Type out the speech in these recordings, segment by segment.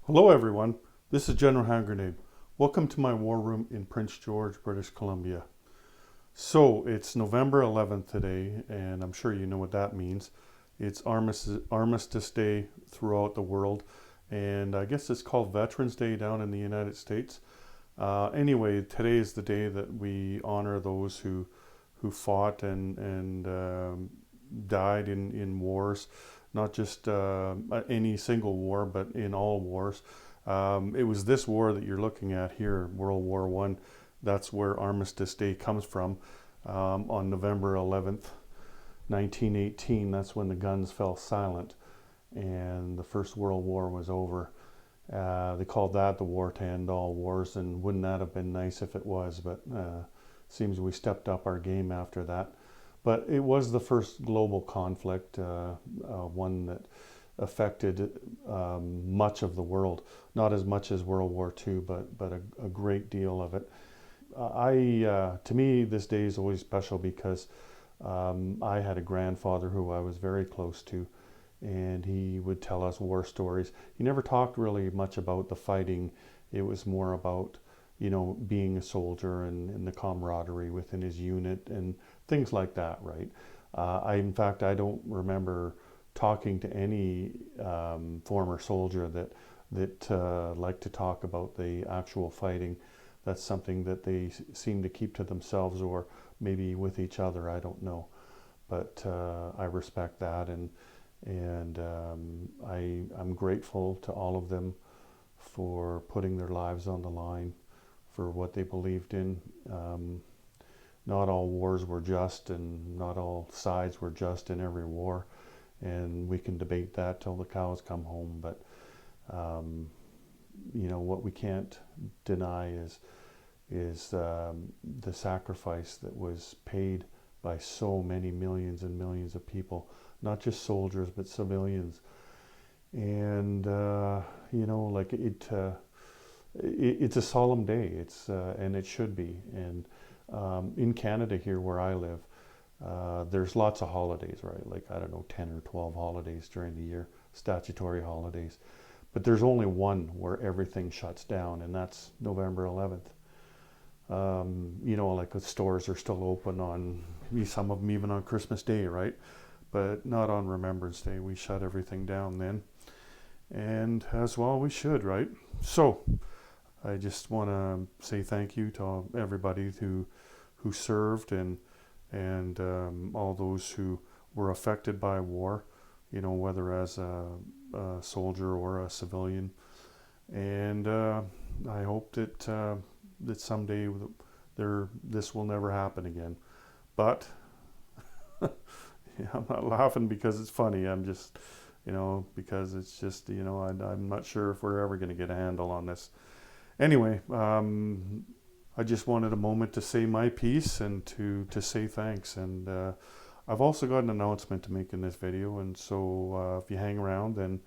Hello everyone, this is General Hand Grenade. Welcome to my war room in Prince George, British Columbia. So it's November 11th today, and I'm sure you know what that means. It's Armistice Day throughout the world, and I guess it's called Veterans Day down in the United States. Anyway, today is the day that we honor those who fought and died in wars, not just any single war, but in all wars. It was this war that you're looking at here, World War One. That's where Armistice Day comes from. On November 11th, 1918, that's when the guns fell silent and the First World War was over. They called that the war to end all wars, and wouldn't that have been nice if it was? But seems we stepped up our game after that. But it was the first global conflict, one that affected much of the world. Not as much as World War II, but a great deal of it. To me, this day is always special because I had a grandfather who I was very close to, and he would tell us war stories. He never talked really much about the fighting. It was more about, being a soldier and the camaraderie within his unit and things like that, right? In fact, I don't remember talking to any former soldier that liked to talk about the actual fighting. That's something that they seem to keep to themselves, or maybe with each other. I don't know, but I respect that, and I'm grateful to all of them for putting their lives on the line for what they believed in. Not all wars were just, and not all sides were just in every war, and we can debate that till the cows come home. But what we can't deny is the sacrifice that was paid by so many millions and millions of people, not just soldiers but civilians. And it's a solemn day. And it should be. And in Canada here where I live, there's lots of holidays, right? Like, I don't know, 10 or 12 holidays during the year, statutory holidays. But there's only one where everything shuts down, and that's November 11th. Like the stores are still open on, some of them even on Christmas Day, right? But not on Remembrance Day. We shut everything down then. And as well we should, right? So I just want to say thank you to everybody who served and all those who were affected by war, whether as a soldier or a civilian. And I hope that someday this will never happen again. But I'm not laughing because it's funny. I'm just, because it's just, I'm not sure if we're ever going to get a handle on this. Anyway, I just wanted a moment to say my piece and to say thanks. And I've also got an announcement to make in this video. And so if you hang around, then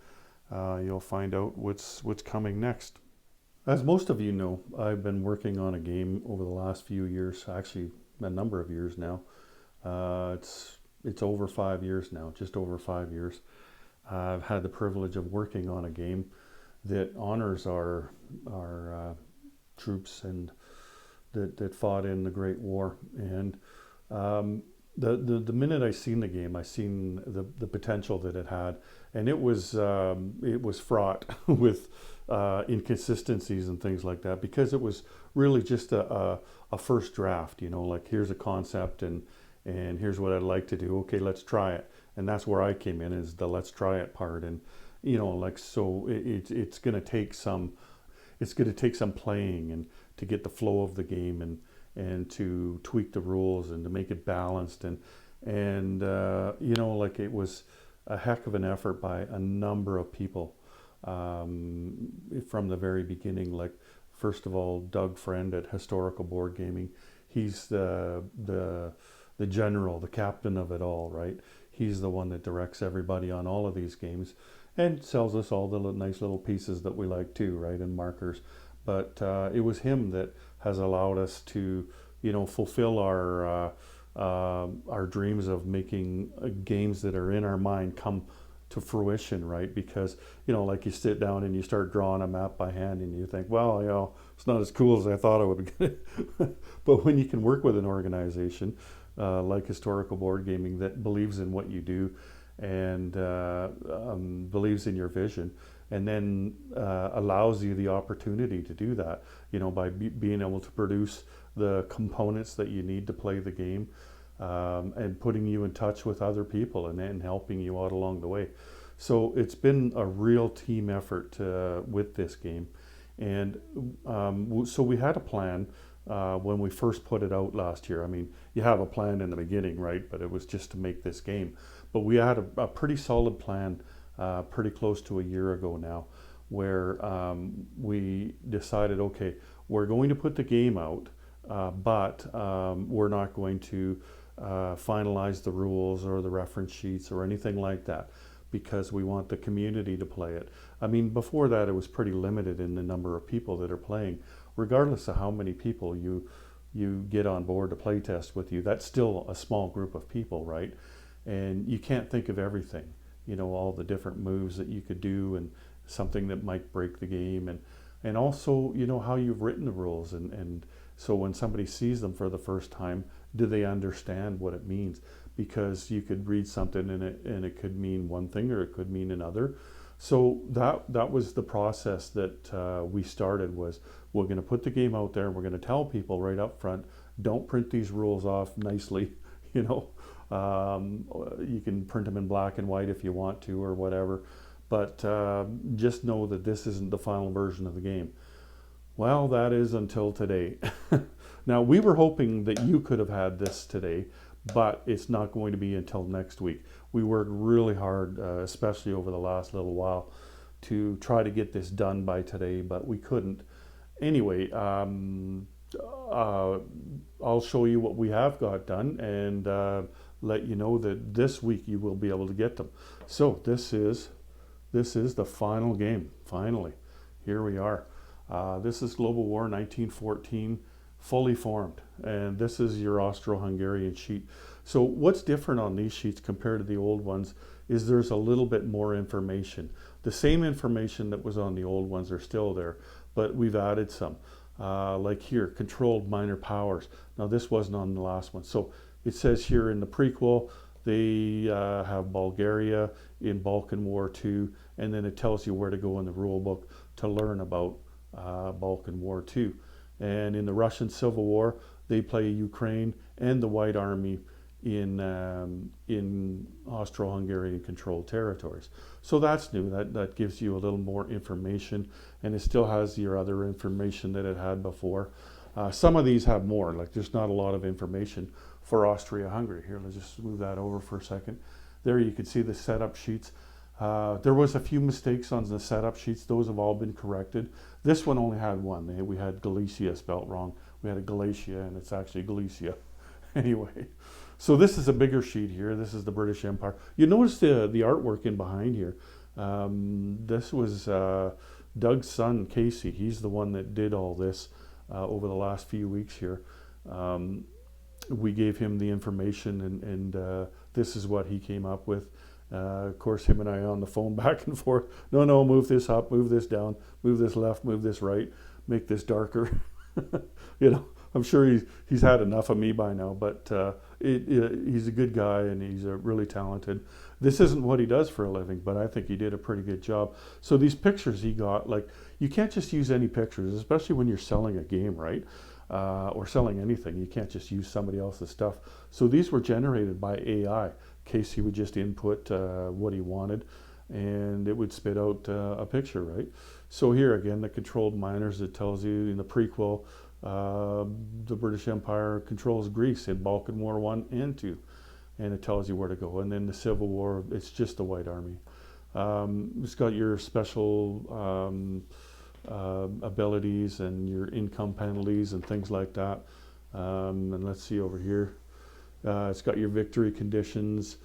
you'll find out what's coming next. As most of you know, I've been working on a game over the last few years, actually a number of years now. It's over 5 years now, just over 5 years. I've had the privilege of working on a game that honors our troops and that fought in the Great War. And the minute I seen the game, I seen the potential that it had, and it was fraught with inconsistencies and things like that, because it was really just a first draft. Like, here's a concept and here's what I'd like to do. Okay, let's try it. And that's where I came in, is the let's try it part. And so it's going to take some playing and to get the flow of the game and to tweak the rules and to make it balanced and it was a heck of an effort by a number of people from the very beginning. Like, first of all, Doug Friend at Historical Board Gaming. He's the general, the captain of it all, right? He's the one that directs everybody on all of these games and sells us all the nice little pieces that we like too, right? And markers. But it was him that has allowed us to, fulfill our dreams of making games that are in our mind come to fruition, right? Because, like you sit down and you start drawing a map by hand and you think, well, it's not as cool as I thought it would be. But when you can work with an organization like Historical Board Gaming that believes in what you do and believes in your vision, and then allows you the opportunity to do that, by being able to produce the components that you need to play the game, and putting you in touch with other people and helping you out along the way. So it's been a real team effort with this game. And so we had a plan when we first put it out last year. I mean, you have a plan in the beginning, right? But it was just to make this game. But we had a pretty solid plan pretty close to a year ago now, where we decided, okay, we're going to put the game out, but we're not going to finalize the rules or the reference sheets or anything like that, because we want the community to play it. I mean, before that, it was pretty limited in the number of people that are playing. Regardless of how many people you get on board to play test with you, that's still a small group of people, right? And you can't think of everything, all the different moves that you could do and something that might break the game, and also, how you've written the rules, and so when somebody sees them for the first time, do they understand what it means? Because you could read something and it could mean one thing or it could mean another. So that was the process that we started. Was we're going to put the game out there. We're going to tell people right up front, don't print these rules off nicely. You can print them in black and white if you want to or whatever, but just know that this isn't the final version of the game. Well, that is until today. Now, we were hoping that you could have had this today, but it's not going to be until next week. We worked really hard, especially over the last little while, to try to get this done by today, but we couldn't. Anyway, I'll show you what we have got done and let you know that this week you will be able to get them. So this is the final game. Finally, here we are. This is Global War 1914, fully formed, and this is your Austro-Hungarian sheet. So what's different on these sheets compared to the old ones is there's a little bit more information. The same information that was on the old ones are still there, but we've added some. Like here, controlled minor powers. Now this wasn't on the last one. So it says here in the prequel, they have Bulgaria in Balkan War II, and then it tells you where to go in the rule book to learn about Balkan War II. And in the Russian Civil War, they play Ukraine and the White Army in Austro-Hungarian controlled territories. So that's new. That gives you a little more information, and it still has your other information that it had before. Some of these have more, like there's not a lot of information for Austria-Hungary. Here, let's just move that over for a second. There you can see the setup sheets. There was a few mistakes on the setup sheets. Those have all been corrected. This one only had one. We had Galicia spelt wrong. We had a Galicia, and it's actually Galicia. Anyway, so this is a bigger sheet here. This is the British Empire. You notice the artwork in behind here. This was Doug's son, Casey. He's the one that did all this over the last few weeks here. We gave him the information, and this is what he came up with. Of course, him and I on the phone back and forth. No, move this up, move this down, move this left, move this right, make this darker. I'm sure he's had enough of me by now, but he's a good guy and he's really talented. This isn't what he does for a living, but I think he did a pretty good job. So these pictures he got, like, you can't just use any pictures, especially when you're selling a game, right? Or selling anything. You can't just use somebody else's stuff. So these were generated by AI. Casey would just input what he wanted, and it would spit out a picture, right? So here again, the controlled miners, it tells you in the prequel, the British Empire controls Greece in Balkan War I and II, and it tells you where to go. And then the Civil War, it's just the White Army. It's got your special abilities and your income penalties and things like that. And let's see over here. It's got your victory conditions,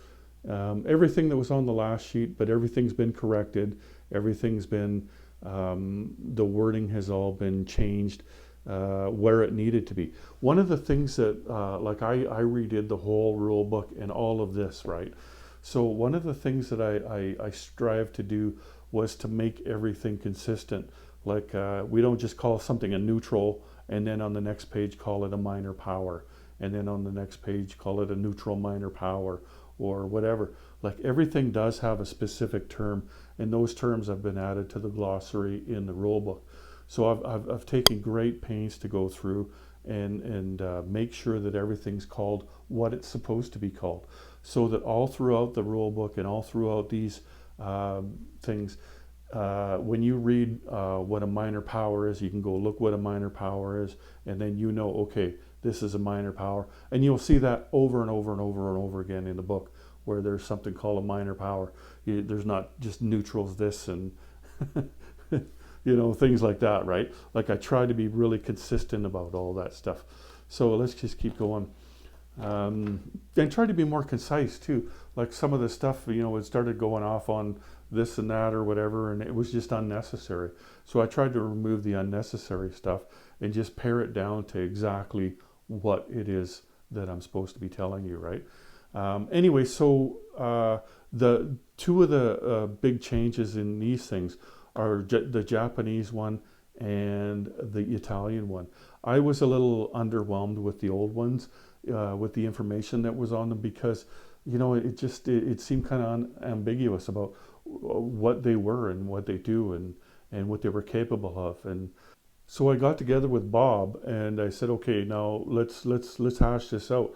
everything that was on the last sheet, but everything's been corrected. Everything's been, the wording has all been changed where it needed to be. One of the things that, like I redid the whole rule book and all of this, right? So one of the things that I strive to do was to make everything consistent. Like we don't just call something a neutral and then on the next page call it a minor power, and then on the next page call it a neutral minor power or whatever. Like everything does have a specific term, and those terms have been added to the glossary in the rule book. So I've taken great pains to go through and make sure that everything's called what it's supposed to be called, so that all throughout the rule book and all throughout these things, when you read what a minor power is, you can go look what a minor power is, and then you know, okay, this is a minor power. And you'll see that over and over and over and over again in the book, where there's something called a minor power. There's not just neutrals this and things like that, right? Like I try to be really consistent about all that stuff. So let's just keep going. And try to be more concise too. Like some of the stuff, it started going off on this and that or whatever, and it was just unnecessary. So I tried to remove the unnecessary stuff and just pare it down to exactly what it is that I'm supposed to be telling you, right? Anyway, so the two of the big changes in these things are the Japanese one and the Italian one. I was a little underwhelmed with the old ones, with the information that was on them, because it seemed kind of ambiguous about what they were and what they do and what they were capable of. And so I got together with Bob and I said, okay, now let's hash this out,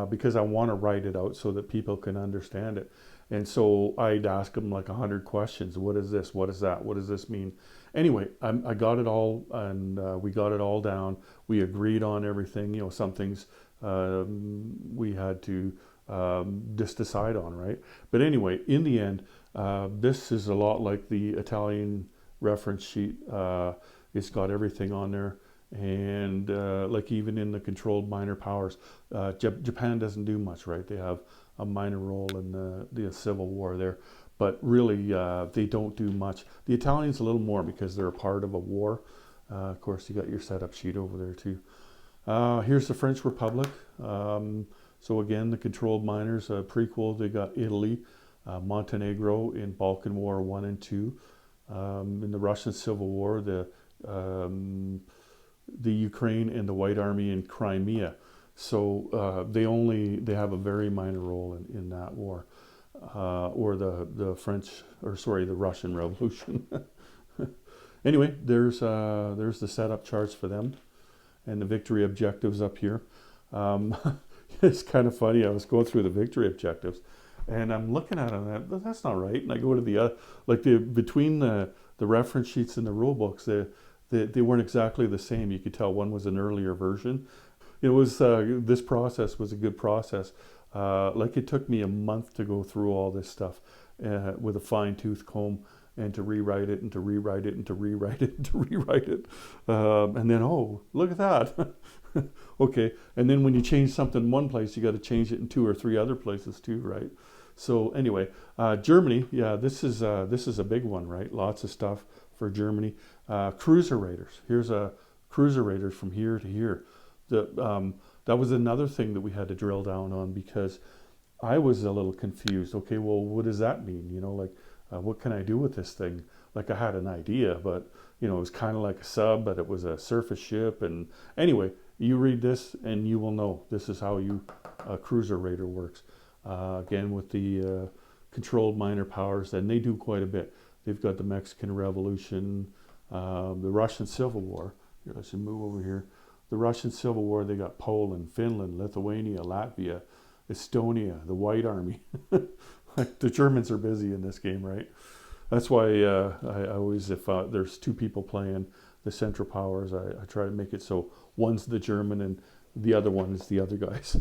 because I want to write it out so that people can understand it. And so I'd ask him like 100 questions. What is this? What is that? What does this mean? Anyway, I got it all, and we got it all down. We agreed on everything. Some things we had to just decide on, right? But anyway, in the end, this is a lot like the Italian reference sheet. It's got everything on there. And like even in the controlled minor powers, Japan doesn't do much, right? They have a minor role in the Civil War there, but really they don't do much. The Italians a little more because they're a part of a war. Of course, you got your setup sheet over there too. Here's the French Republic. So again, the controlled minors, prequel, they got Italy, Montenegro in Balkan War 1 and 2. In the Russian Civil War, the Ukraine and the White Army in Crimea. So they have a very minor role in that war, or the Russian Revolution. Anyway, there's the setup charts for them, and the victory objectives up here. It's kind of funny. I was going through the victory objectives, and I'm looking at them. And that's not right. And I go to between the reference sheets and the rule books, they weren't exactly the same. You could tell one was an earlier version. It was this process was a good process. Like it took me a month to go through all this stuff with a fine-tooth comb, and to rewrite it and to rewrite it and to rewrite it and to rewrite it. And then, oh, look at that. Okay. And then when you change something in one place, you got to change it in 2 or 3 other places too, right? So anyway, Germany, yeah, this is a big one, right? Lots of stuff for Germany. Cruiser raiders. Here's a cruiser raiders from here to here. That was another thing that we had to drill down on, because I was a little confused. Okay, well, what does that mean? What can I do with this thing? Like I had an idea, but it was kind of like a sub, but it was a surface ship. And anyway, you read this and you will know this is how a cruiser raider works. Again, with the controlled minor powers, and they do quite a bit. They've got the Mexican Revolution, the Russian Civil War. Here, I should move over here. The Russian Civil War, they got Poland, Finland, Lithuania, Latvia, Estonia, the White Army. Like the Germans are busy in this game, right? That's why I always, if there's 2 people playing the Central Powers, I try to make it so one's the German and the other one is the other guys.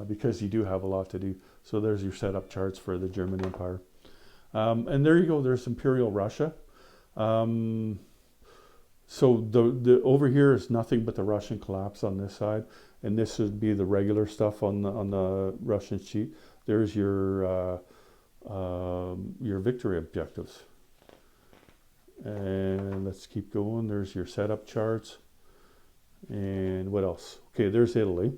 Because you do have a lot to do. So there's your setup charts for the German Empire. And there you go, there's Imperial Russia. So the over here is nothing but the Russian collapse on this side, and this would be the regular stuff on the Russian sheet. There's your victory objectives, and let's keep going. There's your setup charts, and what else? Okay, there's Italy.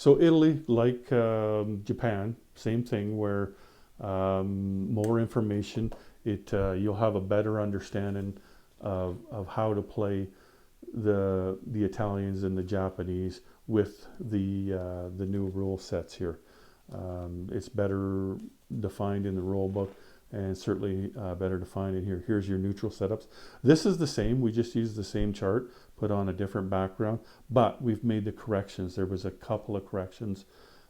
So Italy, like Japan, same thing where more information. You'll have a better understanding of how to play the Italians and the Japanese with the new rule sets here. It's better defined in the rule book, and certainly better defined in here. Here's your neutral setups. This is the same. We just used the same chart, put on a different background, but we've made the corrections. There was a couple of corrections.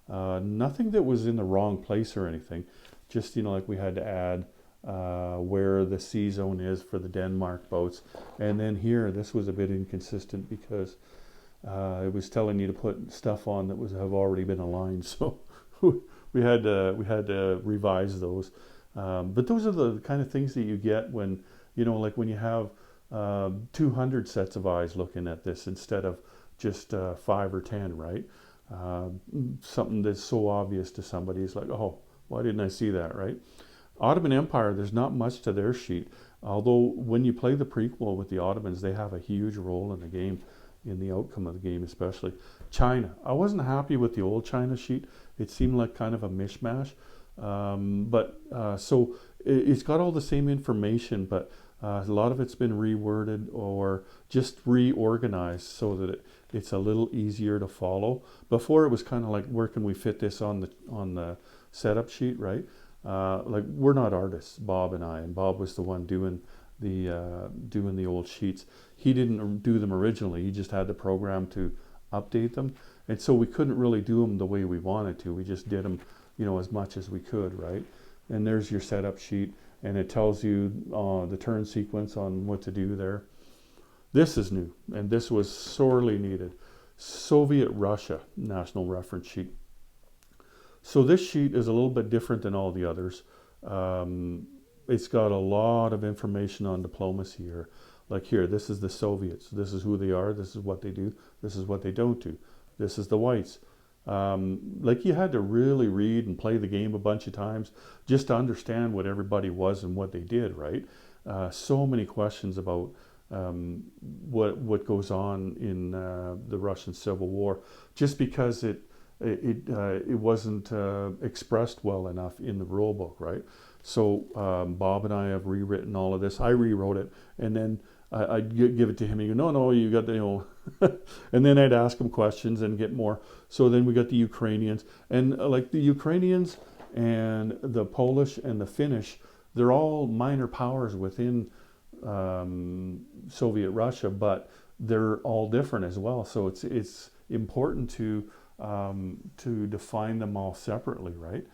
Nothing that was in the wrong place or anything. Just, like we had to add where the C zone is for the Denmark boats. And then here, this was a bit inconsistent because it was telling you to put stuff on that have already been aligned. So we had to revise those. But those are the kind of things that you get when, like when you have 200 sets of eyes looking at this instead of just 5 or 10, right? Something that's so obvious to somebody is like, oh, why didn't I see that, right? Ottoman Empire, there's not much to their sheet. Although when you play the prequel with the Ottomans, they have a huge role in the game, in the outcome of the game especially. China, I wasn't happy with the old China sheet. It seemed like kind of a mishmash. So it's got all the same information, but a lot of it's been reworded or just reorganized so that it's a little easier to follow. Before it was kind of like, where can we fit this on the setup sheet, right? Like, we're not artists, Bob and I, and Bob was the one doing the old sheets. He didn't do them originally. He just had the program to update them, and so we couldn't really do them the way we wanted to. We just did them, as much as we could, right? And there's your setup sheet, and it tells you the turn sequence on what to do there. This is new, and this was sorely needed. Soviet Russia National Reference Sheet. So this sheet is a little bit different than all the others. It's got a lot of information on diplomacy here. Like here, this is the Soviets. This is who they are. This is what they do. This is what they don't do. This is the whites. Like, you had to really read and play the game a bunch of times just to understand what everybody was and what they did, right? So many questions about what goes on in the Russian Civil War, just because it wasn't expressed well enough in the rule book, right? So Bob and I have rewritten all of this. I rewrote it, and then I'd give it to him. He'd go, no, you got the, and then I'd ask him questions and get more. So then we got the Ukrainians, and like the Ukrainians and the Polish and the Finnish, they're all minor powers within Soviet Russia, but they're all different as well. So it's important to define them all separately, right?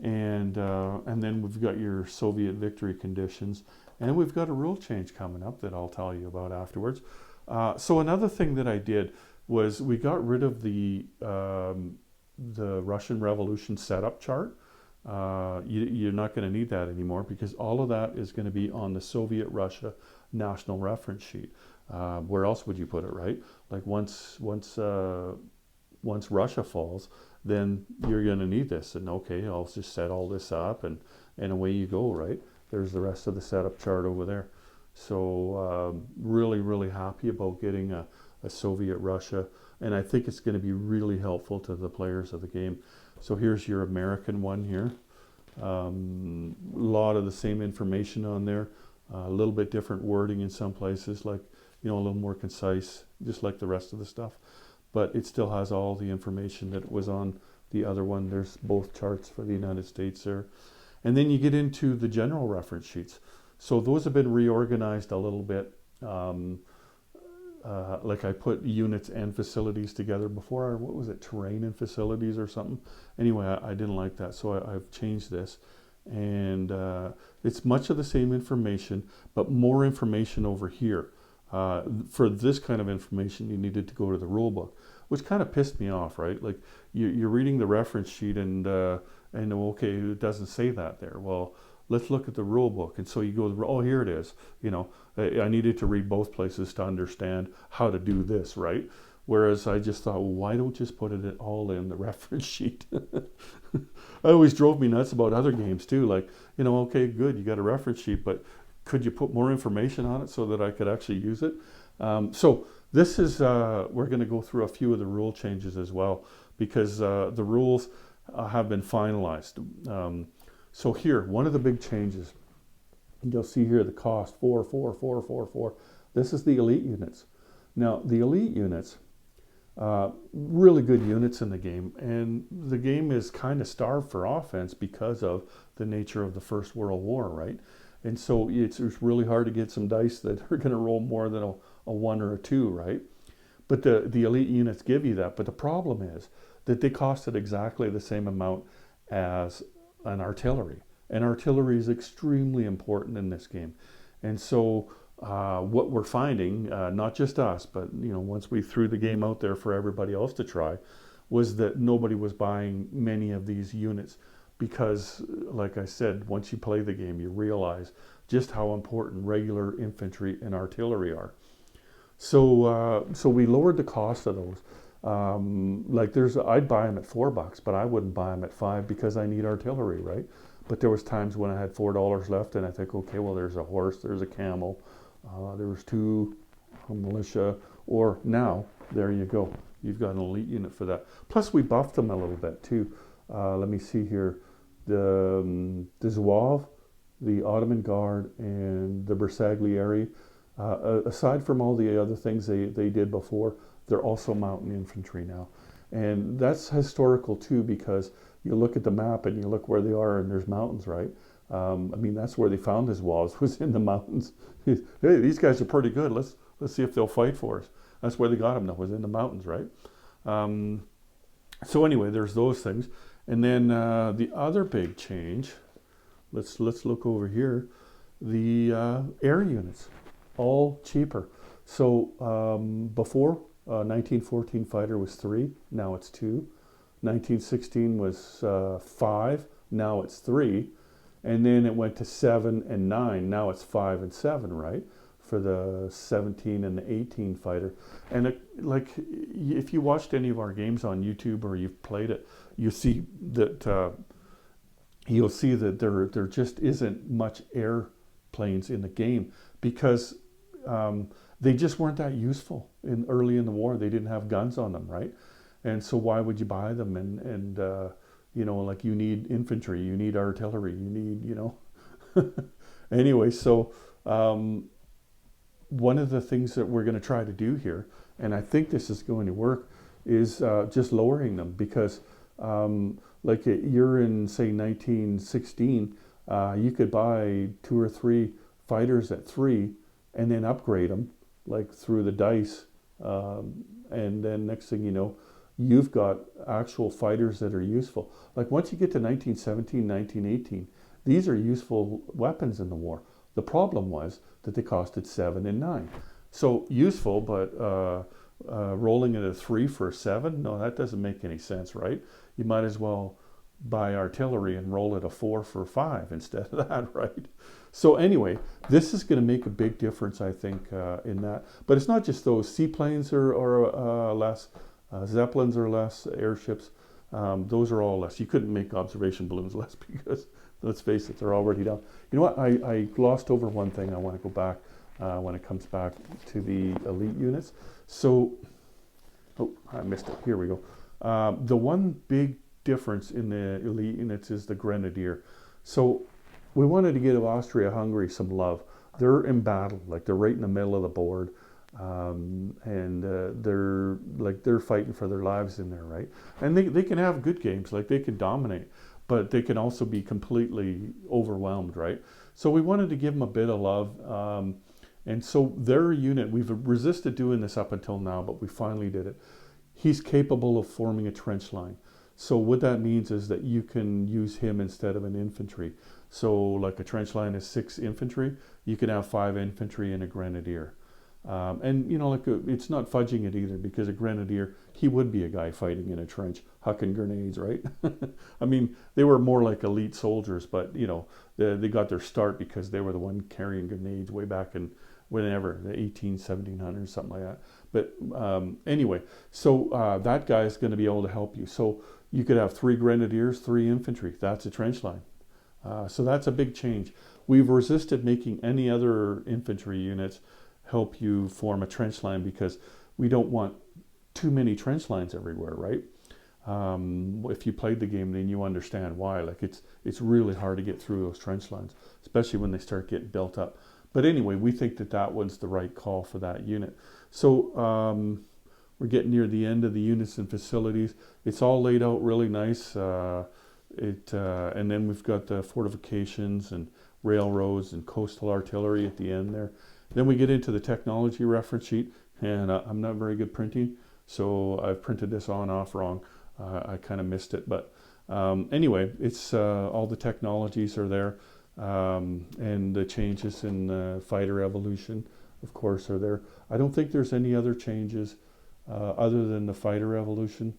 And then we've got your Soviet victory conditions, and we've got a rule change coming up that I'll tell you about afterwards. So another thing that I did was we got rid of the Russian Revolution setup chart. You're not going to need that anymore, because all of that is going to be on the Soviet Russia National Reference Sheet. Where else would you put it, right? Like once Russia falls, then you're going to need this. And okay, I'll just set all this up, and away you go, right? There's the rest of the setup chart over there. So really, really happy about getting a Soviet Russia, and I think it's going to be really helpful to the players of the game. So here's your American one here. A lot of the same information on there, a little bit different wording in some places, like, a little more concise, just like the rest of the stuff. But it still has all the information that was on the other one. There's both charts for the United States there. And then you get into the general reference sheets. So those have been reorganized a little bit. Like I put units and facilities together before. What was it? Terrain and facilities or something. Anyway, I didn't like that, so I've changed this. And it's much of the same information, but more information over here. For this kind of information, you needed to go to the rule book, which kind of pissed me off, right? Like you're reading the reference sheet and okay, it doesn't say that there. Well, let's look at the rule book. And so you go, oh, here it is. I needed to read both places to understand how to do this, right? Whereas I just thought, well, why don't just put it all in the reference sheet? It always drove me nuts about other games too. Like, okay, good, you got a reference sheet, but could you put more information on it so that I could actually use it? So this is, we're going to go through a few of the rule changes as well. because the rules have been finalized. So here, one of the big changes, you'll see here the cost, 4, 4, 4, 4, 4. This is the elite units. Now, the elite units, really good units in the game, and the game is kind of starved for offense because of the nature of the First World War, right? And so it's really hard to get some dice that are going to roll more than a 1 or a 2, right? But the elite units give you that. But the problem is that they costed exactly the same amount as an artillery. And artillery is extremely important in this game. And so what we're finding, not just us, but once we threw the game out there for everybody else to try, was that nobody was buying many of these units because, like I said, once you play the game, you realize just how important regular infantry and artillery are. So we lowered the cost of those. I'd buy them at $4, but I wouldn't buy them at $5 because I need artillery, right? But there was times when I had $4 left, and I think, okay, well, there's a horse, there's a camel, there was 2 militia, or now there you go, you've got an elite unit for that. Plus, we buffed them a little bit too. Let me see here, the Zouave, the Ottoman Guard, and the Bersaglieri. Aside from all the other things they did before, they're also mountain infantry now. And that's historical too, because you look at the map and you look where they are and there's mountains, right? That's where they found his walls, was in the mountains. Hey, these guys are pretty good. Let's see if they'll fight for us. That's where they got them, was in the mountains, right? So anyway, there's those things. And then the other big change, let's look over here, the air units. All cheaper. So before, 1914 fighter was 3, now it's 2. 1916 was 5, now it's 3. And then it went to 7 and 9, now it's 5 and 7, right? For the 17 and the 18 fighter. And if you watched any of our games on YouTube or you've played it, you'll see that there just isn't much airplanes in the game because they just weren't that useful early in the war. They didn't have guns on them, right? And so why would you buy them? And you need infantry, you need artillery, you need, Anyway, so one of the things that we're going to try to do here, and I think this is going to work, is just lowering them because you're in, say, 1916, you could buy 2 or 3 fighters at 3 and then upgrade them through the dice, and then next thing you know, you've got actual fighters that are useful. Once you get to 1917, 1918, these are useful weapons in the war. The problem was that they costed 7 and 9. So useful, but rolling it a 3 for a 7, no, that doesn't make any sense, right? You might as well buy artillery and roll it a 4 for 5 instead of that, right? So anyway, this is going to make a big difference, I think, in that. But it's not just those. Seaplanes are less, Zeppelins are less, airships, those are all less. You couldn't make observation balloons less because, let's face it, they're already down. You know what? I glossed over one thing. I want to go back when it comes back to the elite units. So, oh, I missed it. Here we go. The one big difference in the elite units is the Grenadier. So we wanted to give Austria-Hungary some love. They're in battle, they're right in the middle of the board, and they're fighting for their lives in there, right? And they can have good games, they can dominate, but they can also be completely overwhelmed, right? So we wanted to give them a bit of love, and so their unit, we've resisted doing this up until now, but we finally did it. He's capable of forming a trench line. So what that means is that you can use him instead of an infantry. So a trench line is 6 infantry, you can have 5 infantry and a grenadier. And it's not fudging it either, because a grenadier, he would be a guy fighting in a trench, hucking grenades, right? They were more like elite soldiers, but they got their start because they were the one carrying grenades way back in whenever, the 1700s, something like that. But anyway, so that guy is going to be able to help you. So you could have 3 grenadiers, 3 infantry. That's a trench line. So that's a big change. We've resisted making any other infantry units help you form a trench line because we don't want too many trench lines everywhere, right? If you played the game, then you understand why. Like it's really hard to get through those trench lines, especially when they start getting built up. But anyway, we think that that one's the right call for that unit. So we're getting near the end of the units and facilities. It's all laid out really nice. And then we've got the fortifications and railroads and coastal artillery at the end there. Then we get into the technology reference sheet, and I'm not very good printing, so I've printed this on off wrong. I kind of missed it, but anyway, it's all the technologies are there, and the changes in fighter evolution, of course, are there. I don't think there's any other changes other than the fighter evolution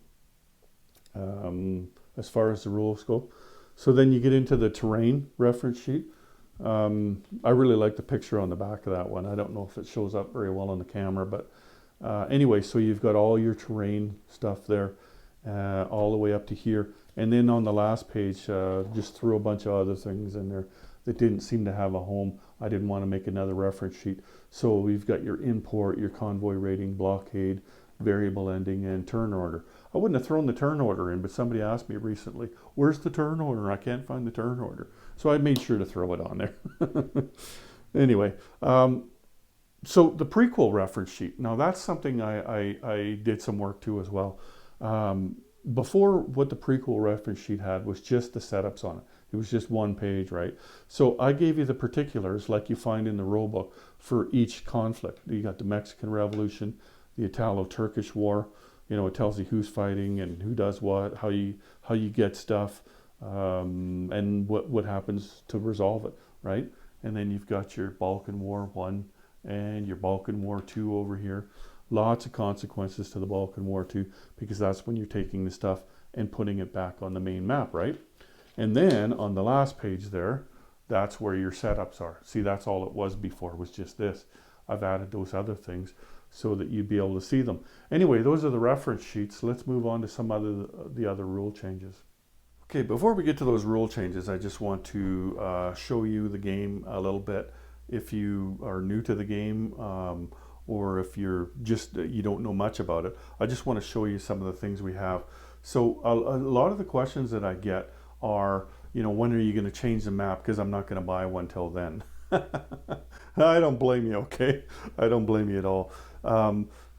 as far as the rules go. So then you get into the terrain reference sheet. I really like the picture on the back of that one. I don't know if it shows up very well on the camera, but anyway, so you've got all your terrain stuff there, all the way up to here. And then on the last page, just threw a bunch of other things in there that didn't seem to have a home. I didn't want to make another reference sheet. So we've got your import, your convoy rating, blockade, variable ending, and turn order. I wouldn't have thrown the turn order in, but somebody asked me recently, where's the turn order? I can't find the turn order. So I made sure to throw it on there. Anyway, so the prequel reference sheet. Now that's something I did some work to as well. Before, what the prequel reference sheet had was just the setups on it. It was just one page, right? So I gave you the particulars like you find in the rule book for each conflict. You got the Mexican Revolution, the Italo-Turkish War. You know, it tells you who's fighting and who does what, how you get stuff, and what happens to resolve it, right? And then you've got your Balkan War 1 and your Balkan War 2 over here. Lots of consequences to the Balkan War 2, because that's when you're taking the stuff and putting it back on the main map, right? And then on the last page there, that's where your setups are. See, that's all it was before, was just this. I've added those other things so that you'd be able to see them. Anyway, those are the reference sheets. Let's move on to some the other rule changes. Okay, before we get to those rule changes, I just want to show you the game a little bit. If you are new to the game, or if you're just, you don't know much about it, I just want to show you some of the things we have. So a lot of the questions that I get are, you know, when are you going to change the map? Because I'm not going to buy one till then. I don't blame you, okay? I don't blame you at all.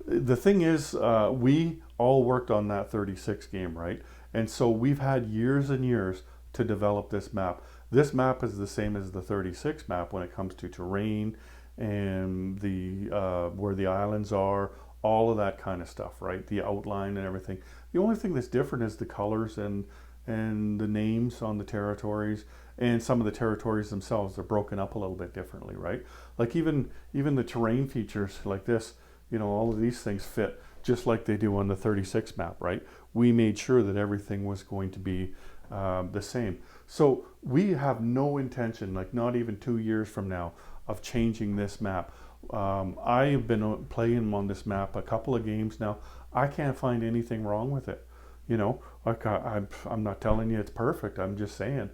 The thing is, we all worked on that 36 game, right? And so we've had years and years to develop this map. This map is the same as the 36 map when it comes to terrain and the where the islands are, all of that kind of stuff, right? The outline and everything. The only thing that's different is the colors and the names on the territories, and some of the territories themselves are broken up a little bit differently, right? Like even the terrain features like this, you know, all of these things fit just like they do on the 36 map, right? We made sure that everything was going to be the same. So we have no intention, like not even 2 years from now, of changing this map. I have been playing on this map a couple of games now. I can't find anything wrong with it. You know, like I'm not telling you it's perfect. I'm just saying,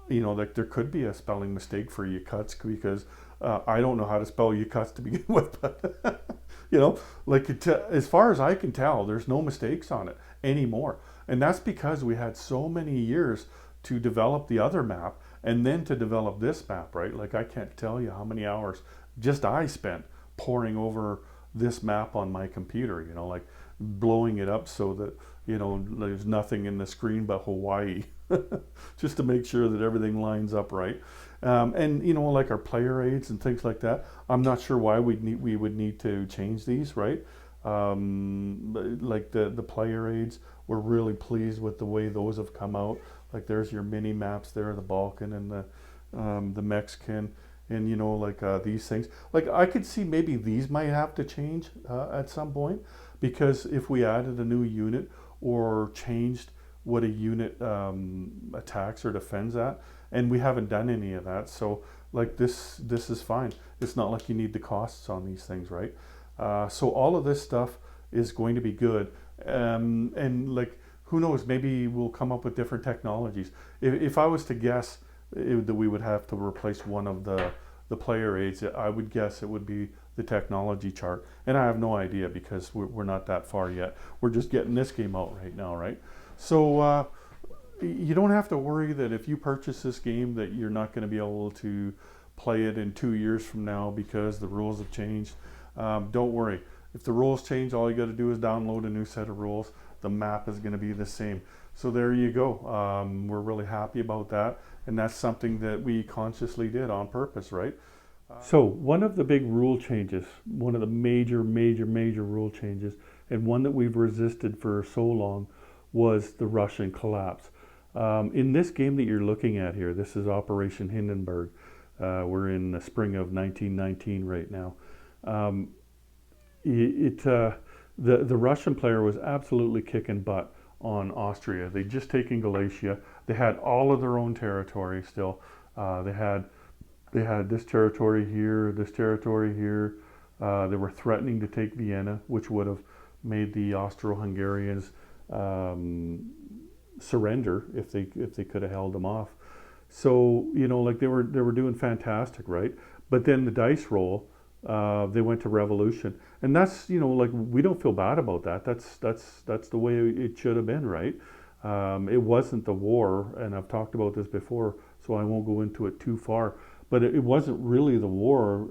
you know, like there could be a spelling mistake for Yakutsk, because I don't know how to spell Yakutsk to begin with. But you know, like as far as I can tell, there's no mistakes on it anymore. And that's because we had so many years to develop the other map and then to develop this map, right? Like I can't tell you how many hours just I spent poring over this map on my computer, you know, like blowing it up so that, you know, there's nothing in the screen but Hawaii, just to make sure that everything lines up right. And you know, like our player aids and things like that, I'm not sure why we would need to change these, right? Like the player aids, we're really pleased with the way those have come out. Like there's your mini maps there, the Balkan and the Mexican, and you know, like these things. Like I could see maybe these might have to change at some point, because if we added a new unit or changed what a unit attacks or defends at, and we haven't done any of that. So like this is fine. It's not like you need the costs on these things, right? So all of this stuff is going to be good, and like who knows, maybe we'll come up with different technologies. If I was to guess that we would have to replace one of the player aids, I would guess it would be the technology chart. And I have no idea because we're not that far yet. We're just getting this game out right now, right? So you don't have to worry that if you purchase this game that you're not going to be able to play it in 2 years from now because the rules have changed. Don't worry. If the rules change, all you got to do is download a new set of rules. The map is going to be the same. So there you go. We're really happy about that. And that's something that we consciously did on purpose, right? So one of the big rule changes, one of the major rule changes, and one that we've resisted for so long, was the Russian collapse. In this game that you're looking at here, this is Operation Hindenburg. We're in the spring of 1919 right now. The Russian player was absolutely kicking butt on Austria. They'd just taken Galicia. They had all of their own territory still. They had this territory here, this territory here. They were threatening to take Vienna, which would have made the Austro-Hungarians surrender if they could have held them off. So like they were doing fantastic, right? But then the dice roll, they went to revolution, and that's like we don't feel bad about that. That's the way it should have been, right? It wasn't the war, and I've talked about this before, so I won't go into it too far. But it wasn't really the war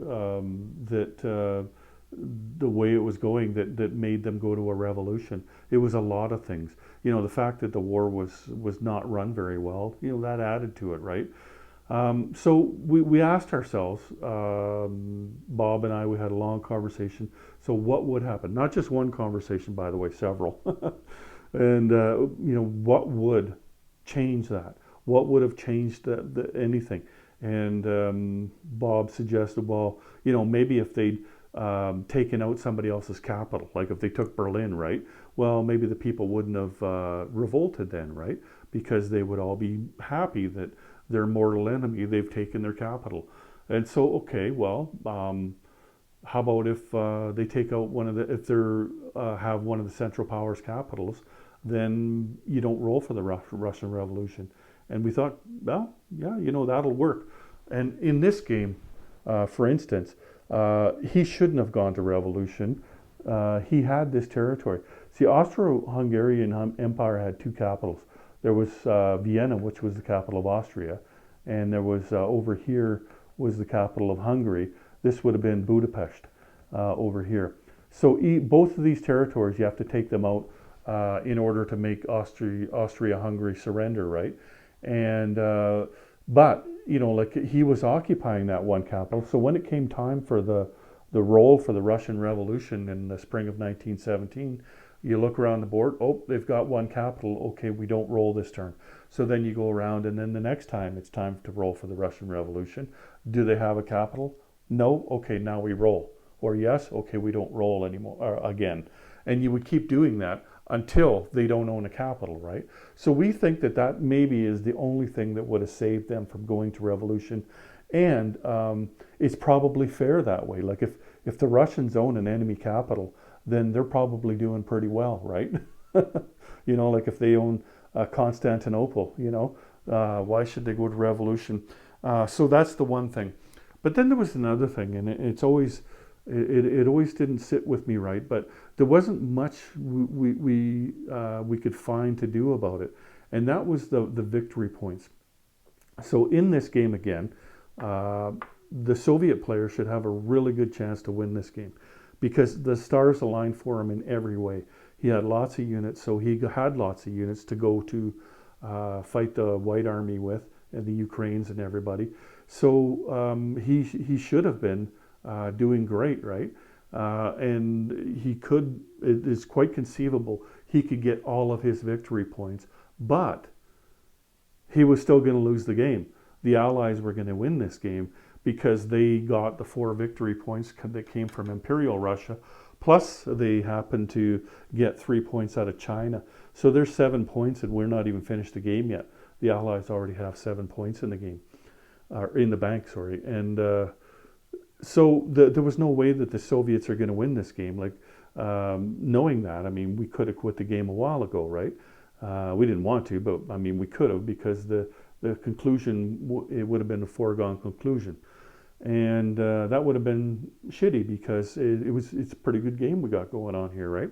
the way it was going that made them go to a revolution. It was a lot of things. The fact that the war was not run very well, that added to it, right? So we asked ourselves, Bob and I, we had a long conversation. So what would happen? Not just one conversation, by the way, several. And, what would change that? What would have changed anything? And Bob suggested, well, maybe if they'd taken out somebody else's capital, like if they took Berlin, right? Well, maybe the people wouldn't have revolted then, right? Because they would all be happy that their mortal enemy, they've taken their capital. And so, okay, well, how about if they take out if they have one of the Central Powers capitals, then you don't roll for the Russian Revolution. And we thought, well, yeah, that'll work. And in this game, for instance, he shouldn't have gone to revolution. He had this territory. See, Austro-Hungarian Empire had two capitals. There was Vienna, which was the capital of Austria, and there was over here was the capital of Hungary. This would have been Budapest over here. So both of these territories, you have to take them out in order to make Austria-Hungary surrender, right? And but like he was occupying that one capital. So when it came time for the roll for the Russian Revolution in the spring of 1917. You look around the board, oh, they've got one capital, okay, we don't roll this turn. So then you go around, and then the next time it's time to roll for the Russian Revolution. Do they have a capital? No, okay, now we roll. Or yes, okay, we don't roll anymore, again. And you would keep doing that until they don't own a capital, right? So we think that maybe is the only thing that would have saved them from going to revolution. And it's probably fair that way. Like if the Russians own an enemy capital, then they're probably doing pretty well, right? Like if they own Constantinople, why should they go to revolution? So that's the one thing. But then there was another thing, and it always didn't sit with me right. But there wasn't much we could find to do about it, and that was the victory points. So in this game again, the Soviet player should have a really good chance to win this game, because the stars aligned for him in every way. He had lots of units, so he had lots of units to go to fight the White Army with, and the Ukrainians and everybody. So he should have been doing great, right? And he could, it is quite conceivable, he could get all of his victory points, but he was still going to lose the game. The Allies were going to win this game, because they got the 4 victory points that came from Imperial Russia, plus they happened to get 3 points out of China. So there's 7 points, and we're not even finished the game yet. The Allies already have 7 points in the game, in the bank, sorry. And so there was no way that the Soviets are going to win this game. Like, knowing that, I mean, we could have quit the game a while ago, right? We didn't want to, but I mean, we could have, because the conclusion, it would have been a foregone conclusion. And that would have been shitty because it's a pretty good game we got going on here, right?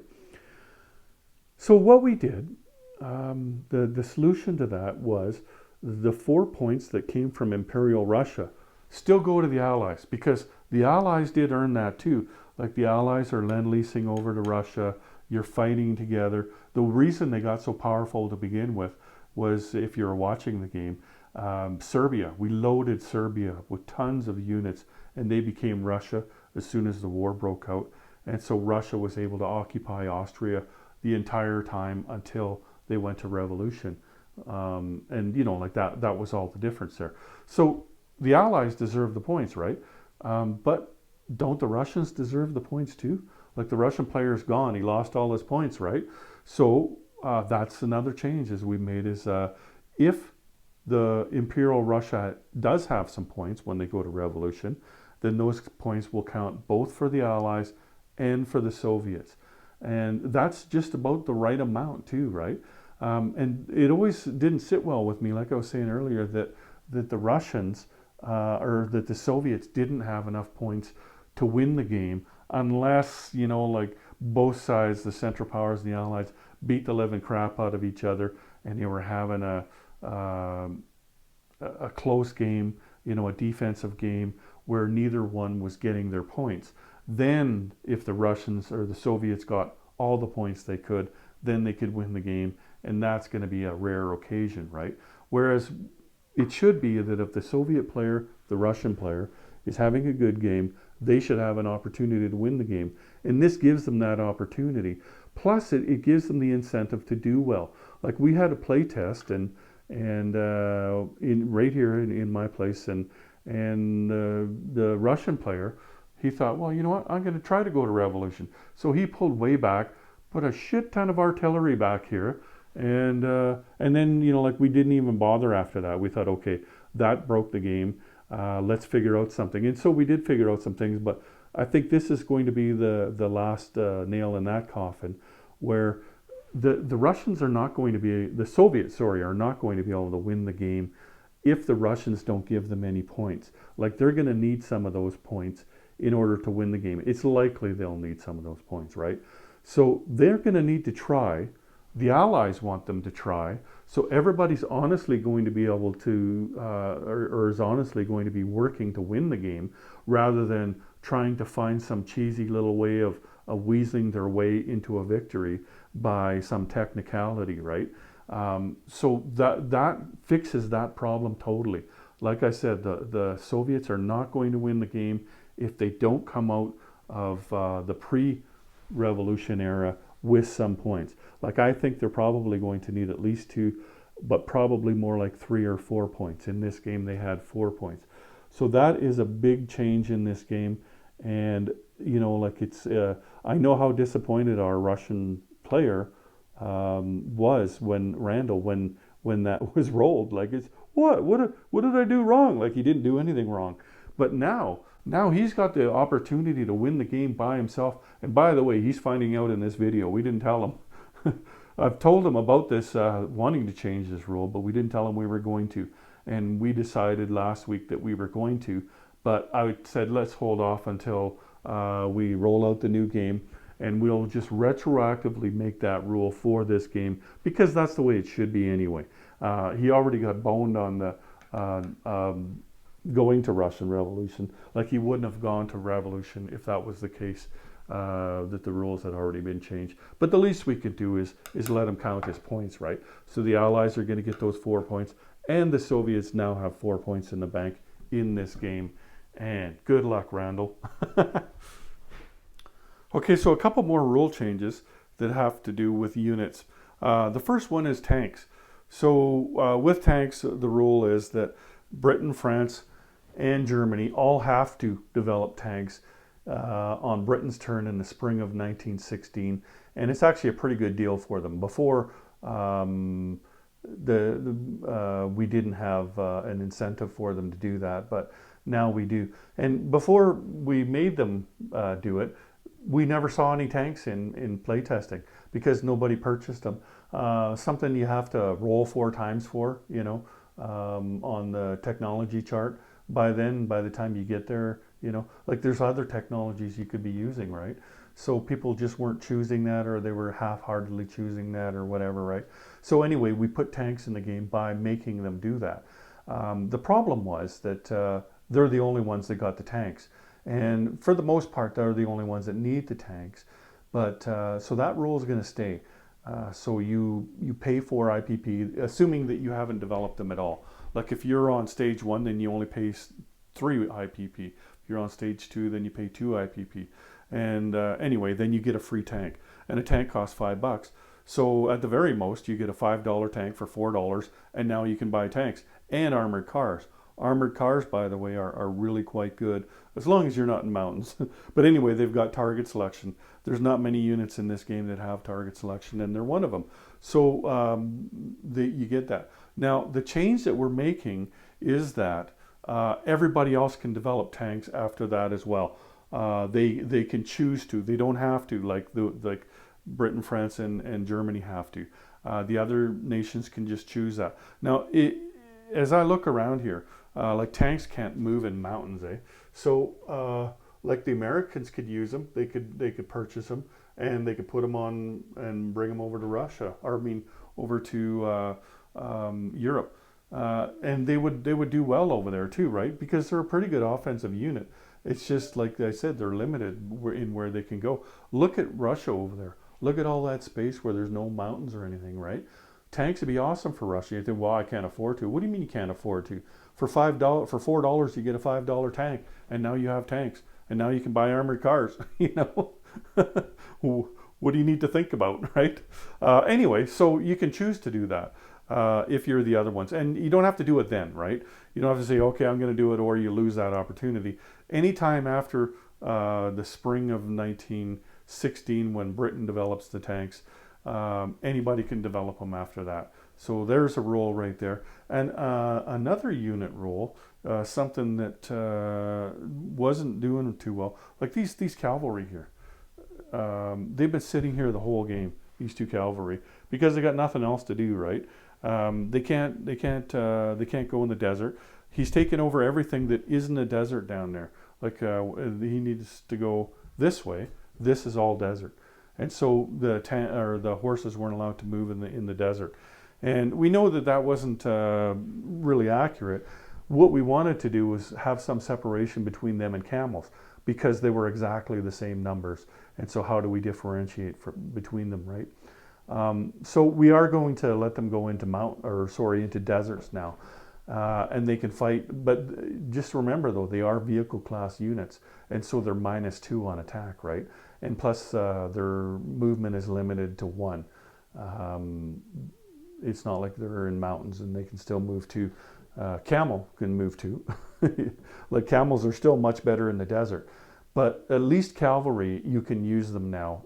So what we did, the solution to that was the 4 points that came from Imperial Russia still go to the Allies, because the Allies did earn that too. Like, the Allies are lend-leasing over to Russia. You're fighting together. The reason they got so powerful to begin with was, if you're watching the game, Serbia. We loaded Serbia with tons of units, and they became Russia as soon as the war broke out. And so Russia was able to occupy Austria the entire time until they went to revolution. And, you know, like that was all the difference there. So the Allies deserve the points, right? But don't the Russians deserve the points too? Like, the Russian player's gone. He lost all his points, right? So that's another change as we made, is if the Imperial Russia does have some points when they go to revolution, then those points will count both for the Allies and for the Soviets. And that's just about the right amount too, right? And it always didn't sit well with me, like I was saying earlier, that the Russians or that the Soviets didn't have enough points to win the game, unless, you know, like, both sides, the Central Powers and the Allies, beat the living crap out of each other, and they were having a close game, you know, a defensive game where neither one was getting their points. Then, if the Russians or the Soviets got all the points they could, then they could win the game, and that's going to be a rare occasion, right? Whereas it should be that if the Soviet player, the Russian player, is having a good game, they should have an opportunity to win the game. And this gives them that opportunity. Plus, it gives them the incentive to do well. Like, we had a play test, and in right here in my place, and the Russian player, he thought, well, you know what, I'm going to try to go to revolution. So he pulled way back, put a shit ton of artillery back here, and then, you know, like, we didn't even bother after that. We thought, okay, that broke the game. Let's figure out something. And so we did figure out some things, but I think this is going to be the last nail in that coffin, where the Russians are not going to be, the Soviets, are not going to be able to win the game if the Russians don't give them any points. Like, they're going to need some of those points in order to win the game. It's likely they'll need some of those points, right? So they're going to need to try. The Allies want them to try. So everybody's honestly going to be able to, or is honestly going to be working to win the game, rather than trying to find some cheesy little way of weaseling their way into a victory by some technicality, right? So that fixes that problem totally. Like I said, the Soviets are not going to win the game if they don't come out of the pre-revolution era with some points. Like, I think they're probably going to need at least 2, but probably more like 3 or 4 points. In this game, they had 4 points. So that is a big change in this game. And, you know, like, it's, I know how disappointed our Russian player was when Randall, when that was rolled. Like, it's, what did I do wrong? Like, he didn't do anything wrong. But now he's got the opportunity to win the game by himself. And by the way, he's finding out in this video. We didn't tell him. I've told him about this, wanting to change this rule, but we didn't tell him we were going to. And we decided last week that we were going to. But I said, let's hold off until we roll out the new game, and we'll just retroactively make that rule for this game, because that's the way it should be anyway. He already got boned on the going to Russian Revolution. Like, he wouldn't have gone to Revolution if that was the case, that the rules had already been changed. But the least we could do is let him count his points, right? So the Allies are going to get those 4 points, and the Soviets now have 4 points in the bank in this game. And good luck, Randall. Okay, so a couple more rule changes that have to do with units. The first one is tanks. So with tanks, the rule is that Britain, France, and Germany all have to develop tanks on Britain's turn in the spring of 1916. And it's actually a pretty good deal for them. Before, we didn't have an incentive for them to do that, but now we do. And before we made them do it, we never saw any tanks in playtesting because nobody purchased them. Something you have to roll 4 times for, you know, on the technology chart. by then, by the time you get there, like there's other technologies you could be using, right? So people just weren't choosing that, or they were half-heartedly choosing that, or whatever, right? So anyway, we put tanks in the game by making them do that. The problem was that they're the only ones that got the tanks. And for the most part, they're the only ones that need the tanks. But so that rule is going to stay. So you pay for IPP, assuming that you haven't developed them at all. Like if you're on stage 1, then you only pay 3 IPP. If you're on stage 2, then you pay 2 IPP. And anyway, then you get a free tank. And a tank costs $5. So at the very most, you get a $5 tank for $4, and now you can buy tanks and armored cars. Armored cars, by the way, are really quite good, as long as you're not in mountains. But anyway, they've got target selection. There's not many units in this game that have target selection, and they're one of them. So you get that. Now, the change that we're making is that everybody else can develop tanks after that as well. They can choose to. They don't have to, like Britain, France, and Germany have to. The other nations can just choose that. Now, as I look around here, like tanks can't move in mountains, eh? So, like the Americans could use them. They could purchase them, and they could put them on and bring them over to Russia, or I mean, over to Europe, and they would do well over there too, right? Because they're a pretty good offensive unit. It's just like I said, they're limited in where they can go. Look at Russia over there. Look at all that space where there's no mountains or anything, right? Tanks would be awesome for Russia. You think, well, I can't afford to. What do you mean you can't afford to? For $4, you get a $5 tank, and now you have tanks, and now you can buy armored cars. What do you need to think about, right? Anyway, so you can choose to do that if you're the other ones, and you don't have to do it then, right? You don't have to say, okay, I'm going to do it, or you lose that opportunity. Anytime after the spring of 1916, when Britain develops the tanks, anybody can develop them after that. So there's a rule right there. And another unit rule, something that wasn't doing too well, like these cavalry here. They've been sitting here the whole game, these 2 cavalry, because they got nothing else to do, right? They can't go in the desert. He's taken over everything that isn't a desert down there. Like he needs to go this way. This is all desert. And so the horses weren't allowed to move in the desert. And we know that wasn't really accurate. What we wanted to do was have some separation between them and camels, because they were exactly the same numbers. And so how do we differentiate between them, right? So we are going to let them go into into deserts now. And they can fight, but just remember though, they are vehicle class units, and so they're -2 on attack, right? And plus their movement is limited to 1. It's not like they're in mountains and they can still move 2. Camel can move 2. Like camels are still much better in the desert, but at least cavalry, you can use them now.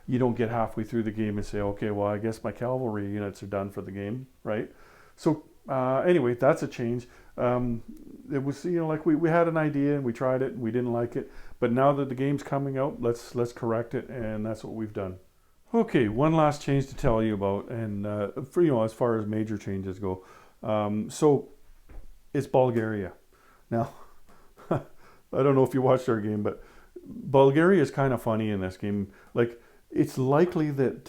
You don't get halfway through the game and say, okay, well, I guess my cavalry units are done for the game, right? So anyway, that's a change. It was, like we had an idea and we tried it and we didn't like it, but now that the game's coming out, let's correct it, and that's what we've done. Okay, one last change to tell you about, and for as far as major changes go, so it's Bulgaria. Now, I don't know if you watched our game, but Bulgaria is kind of funny in this game. Like, it's likely that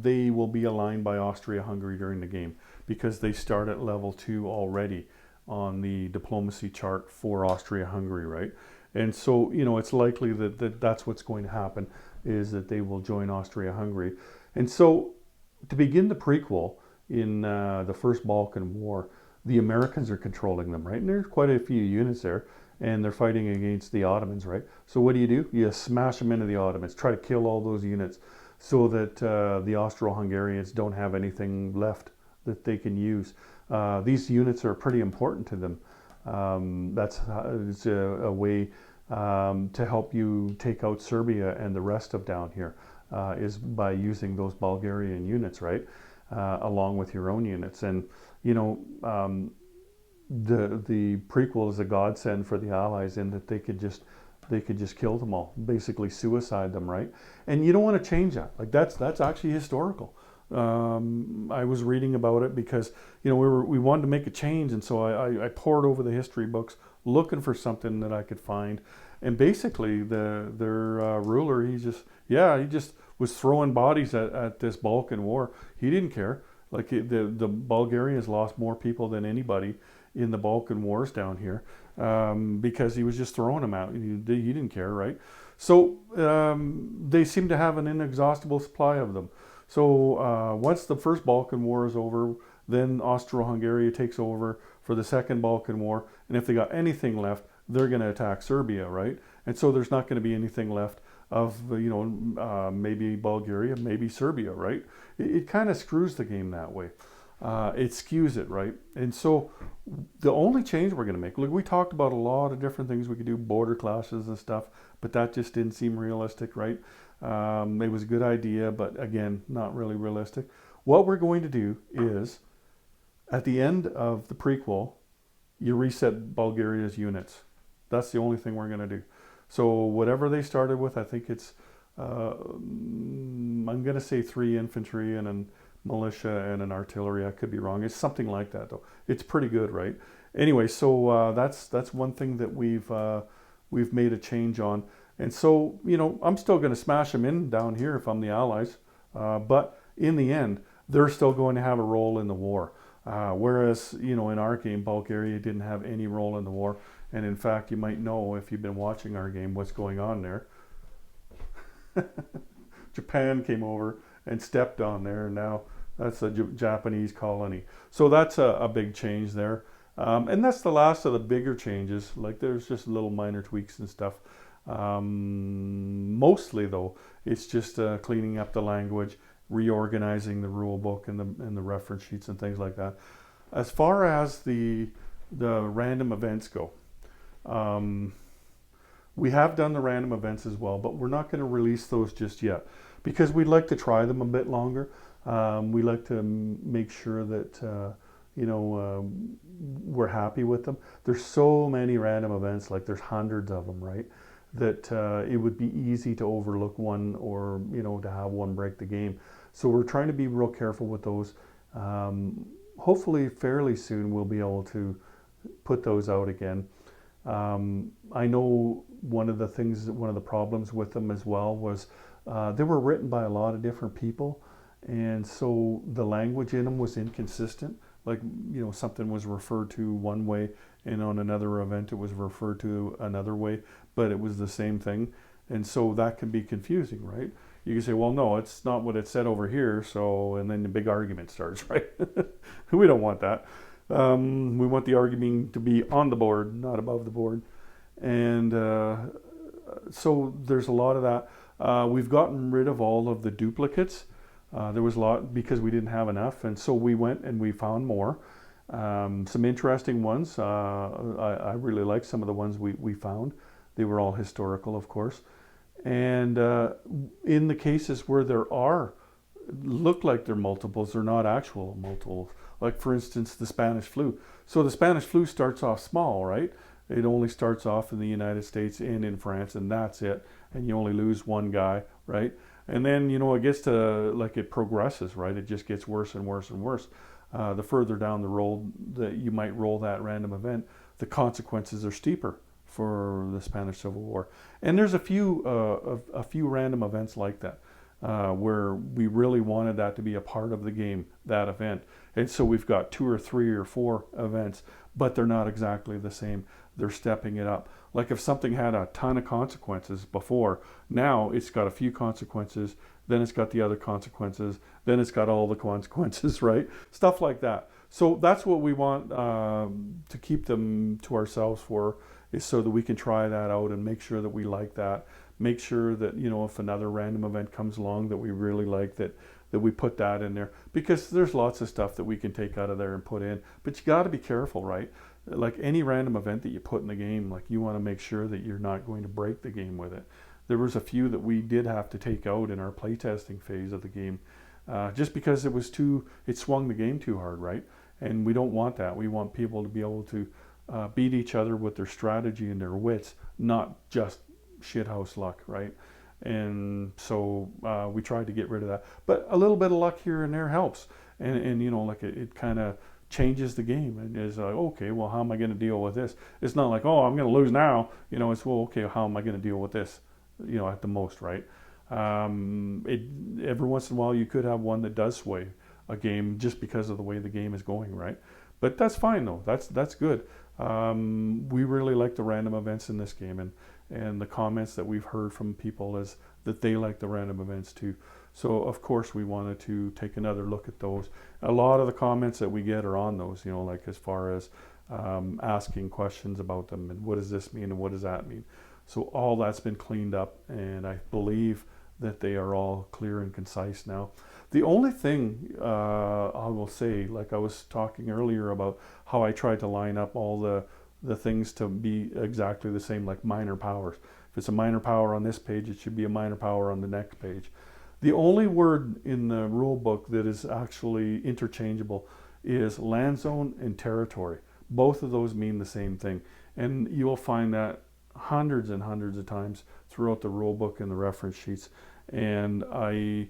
they will be aligned by Austria-Hungary during the game, because they start at level 2 already on the diplomacy chart for Austria-Hungary, right? And so, it's likely that that's what's going to happen, is that they will join Austria-Hungary. And so, to begin the prequel, in the First Balkan War, the Americans are controlling them, right? And there's quite a few units there, and they're fighting against the Ottomans, right? So what do? You smash them into the Ottomans, try to kill all those units, so that the Austro-Hungarians don't have anything left that they can use. These units are pretty important to them. It's a way to help you take out Serbia and the rest of down here, is by using those Bulgarian units, right? Along with your own units. And, the prequel is a godsend for the Allies, in that they could just kill them all, basically suicide them, right? And you don't want to change that. Like that's actually historical. I was reading about it because we wanted to make a change, and so I poured over the history books looking for something that I could find, and basically their ruler, he just was throwing bodies at this Balkan War. He didn't care. Like the Bulgarians lost more people than anybody in the Balkan Wars down here, because he was just throwing them out. He didn't care, right? So they seem to have an inexhaustible supply of them. So once the first Balkan War is over, then Austro-Hungary takes over for the second Balkan War, and if they got anything left, they're going to attack Serbia, right? And so there's not going to be anything left of maybe Bulgaria, maybe Serbia, right? It kind of screws the game that way. It skews it, right? And so the only change we're going to make, look, we talked about a lot of different things we could do, border clashes and stuff, but that just didn't seem realistic, right? It was a good idea, but again, not really realistic. What we're going to do is, at the end of the prequel, you reset Bulgaria's units. That's the only thing we're going to do. So whatever they started with, I think it's, I'm going to say 3 infantry and a militia and an artillery. I could be wrong. It's something like that, though. It's pretty good, right? Anyway, so that's one thing that we've made a change on. And so, I'm still going to smash them in down here if I'm the Allies. But in the end, they're still going to have a role in the war. Whereas, in our game, Bulgaria didn't have any role in the war. And in fact, you might know, if you've been watching our game, what's going on there. Japan came over and stepped on there, and now that's a Japanese colony. So that's a big change there. And that's the last of the bigger changes. Like, there's just little minor tweaks and stuff. Mostly, though, it's just cleaning up the language, reorganizing the rule book and the reference sheets and things like that. As far as the random events go, we have done the random events as well, but we're not going to release those just yet because we'd like to try them a bit longer. We like to make sure that we're happy with them. There's so many random events, like there's hundreds of them, right? That it would be easy to overlook one, or to have one break the game. So we're trying to be real careful with those. Hopefully fairly soon we'll be able to put those out again. I know one of the problems with them as well was they were written by a lot of different people, and so the language in them was inconsistent. Like, something was referred to one way, and on another event it was referred to another way, but it was the same thing. And so that can be confusing, right? You can say, well, no, it's not what it said over here, so, and then the big argument starts, right? We don't want that. We want the argument to be on the board, not above the board. And so there's a lot of that. We've gotten rid of all of the duplicates. There was a lot because we didn't have enough, and so we went and we found more. Some interesting ones. I really like some of the ones we found. They were all historical, of course. And in the cases where there look like they're multiples, they're not actual multiples. Like, for instance, the Spanish flu. So the Spanish flu starts off small, right? It only starts off in the United States and in France, and that's it. And you only lose one guy, right? And then, it gets to, like, it progresses, right? It just gets worse and worse and worse. The further down the road that you might roll that random event, the consequences are steeper for the Spanish Civil War. And there's a few random events like that, where we really wanted that to be a part of the game, that event. And so we've got 2 or 3 or 4 events, but they're not exactly the same. They're stepping it up. Like, if something had a ton of consequences before, now it's got a few consequences, then it's got the other consequences, then it's got all the consequences, right? Stuff like that. So that's what we want to keep them to ourselves for, is so that we can try that out and make sure that we like that. Make sure that, if another random event comes along that we really like, that we put that in there. Because there's lots of stuff that we can take out of there and put in. But you got to be careful, right? Like, any random event that you put in the game, like, you want to make sure that you're not going to break the game with it. There was a few that we did have to take out in our playtesting phase of the game, just because it swung the game too hard, right? And we don't want that. We want people to be able to beat each other with their strategy and their wits, not just shithouse luck, right? And so we tried to get rid of that. But a little bit of luck here and there helps. And you know, like it kind of changes the game, and is like, okay, well, how am I going to deal with this? It's not like, oh, I'm going to lose now. You know, it's, well, okay, how am I going to deal with this? You know, at the most, right? Every once in a while you could have one that does sway a game just because of the way the game is going, right? But that's fine though. That's good. We really like the random events in this game, and the comments that we've heard from people is that they like the random events too. So of course we wanted to take another look at those. A lot of the comments that we get are on those, you know, like as far as asking questions about them and what does this mean and what does that mean. So all that's been cleaned up, and I believe that they are all clear and concise now. The only thing I will say, like I was talking earlier about how I tried to line up all the things to be exactly the same, like minor powers. If it's a minor power on this page, it should be a minor power on the next page. The only word in the rule book that is actually interchangeable is land zone and territory. Both of those mean the same thing. And you will find that hundreds and hundreds of times throughout the rule book and the reference sheets. And I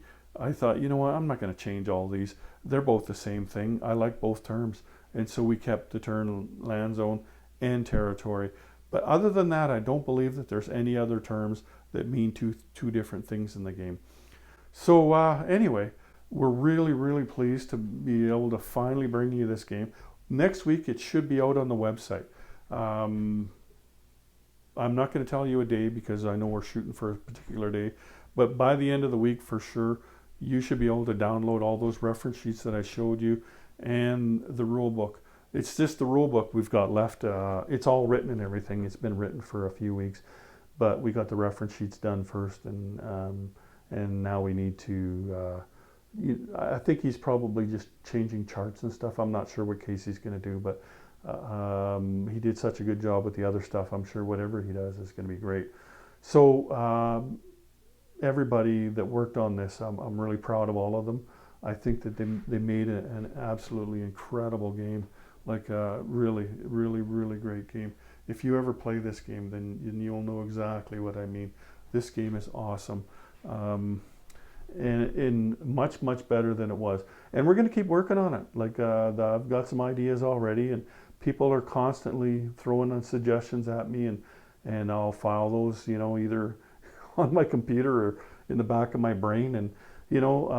thought, you know what, I'm not going to change all these. They're both the same thing. I like both terms. And so we kept the term land zone and territory. But other than that, I don't believe that there's any other terms that mean two different things in the game. So anyway, we're really, really pleased to be able to finally bring you this game. Next week, it should be out on the website. I'm not going to tell you a day because I know we're shooting for a particular day. But by the end of the week, for sure, you should be able to download all those reference sheets that I showed you and the rule book. It's just the rule book we've got left. It's all written and everything. It's been written for a few weeks, but we got the reference sheets done first, and now we need to. I think he's probably just changing charts and stuff. I'm not sure what Casey's going to do, but he did such a good job with the other stuff. I'm sure whatever he does is going to be great. So everybody that worked on this, I'm really proud of all of them. I think that they made an absolutely incredible game, like a really, really, really great game. If you ever play this game, then you'll know exactly what I mean. This game is awesome. And much, much better than it was. And we're going to keep working on it. Like I've got some ideas already, and people are constantly throwing on suggestions at me, and I'll file those, you know, either on my computer or in the back of my brain. And you know,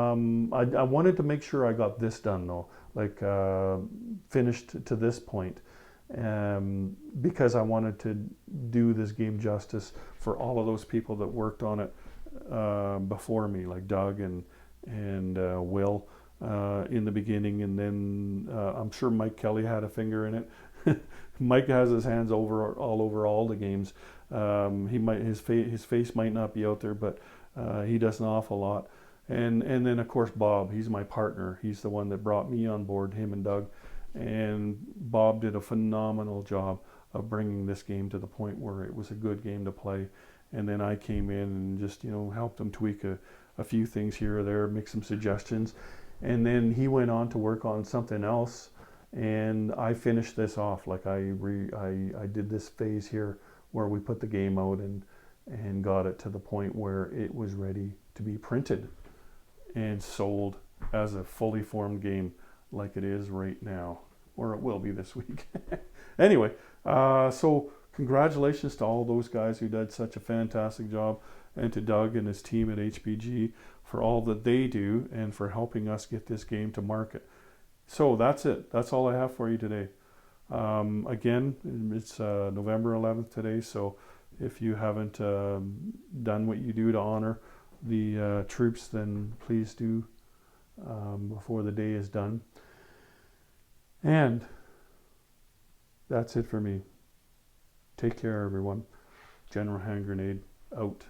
I wanted to make sure I got this done though, like finished to this point, because I wanted to do this game justice for all of those people that worked on it before me, like Doug and Will in the beginning, and then I'm sure Mike Kelly had a finger in it. Mike has his hands all over all the games. His face might not be out there, but he does an awful lot. And then of course Bob, he's my partner. He's the one that brought me on board, him and Doug. And Bob did a phenomenal job of bringing this game to the point where it was a good game to play. And then I came in and just, you know, helped him tweak a few things here or there, make some suggestions. And then he went on to work on something else, and I finished this off. Like I did this phase here where we put the game out and got it to the point where it was ready to be printed and sold as a fully formed game, like it is right now, or it will be this week. Anyway, so congratulations to all those guys who did such a fantastic job, and to Doug and his team at HPG for all that they do and for helping us get this game to market. So that's it. That's all I have for you today. Again, it's November 11th today, so if you haven't done what you do to honor the troops, then please do before the day is done. And that's it for me. Take care, everyone. General Hand Grenade out.